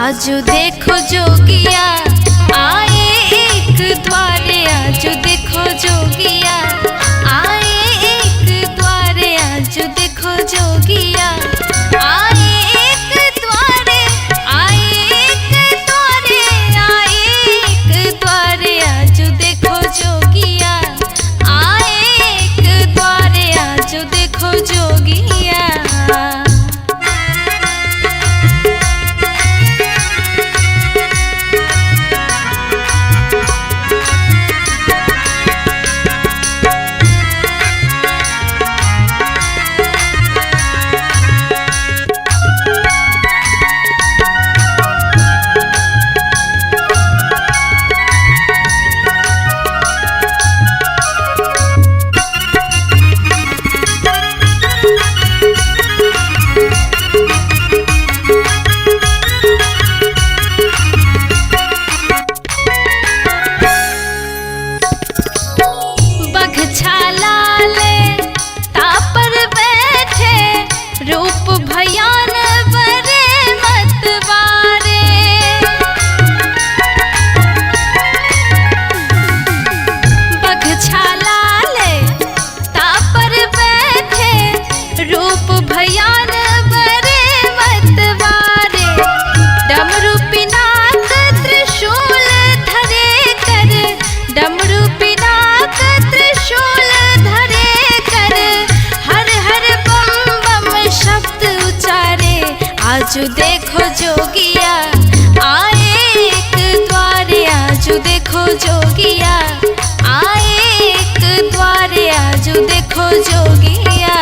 आजो देखो जोगिया आए एक द्वारे, आजो देखो जोगिया आए एक द्वारे, आजो देखो जोगिया आए एक द्वारे, आए एक द्वारे, आए एक द्वारे, आजो देखो जोगिया आए एक द्वारे, आजो देखो जोगिया। रूप भयान बरे मतवारे, बघछाला ले तापर बैठे, रूप भयान बरे मतवारे, डमरू पिनाक त्रिशूल धरे कर, डमरू पिनाक त्रिशूल धरे कर, हर हर शब्द उचारे, आजो देखो जोगिया आए एक द्वारे, आजो देखो जोगिया आए एक द्वारे, आजो देखो जोगिया।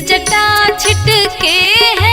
जटा छिटके हैं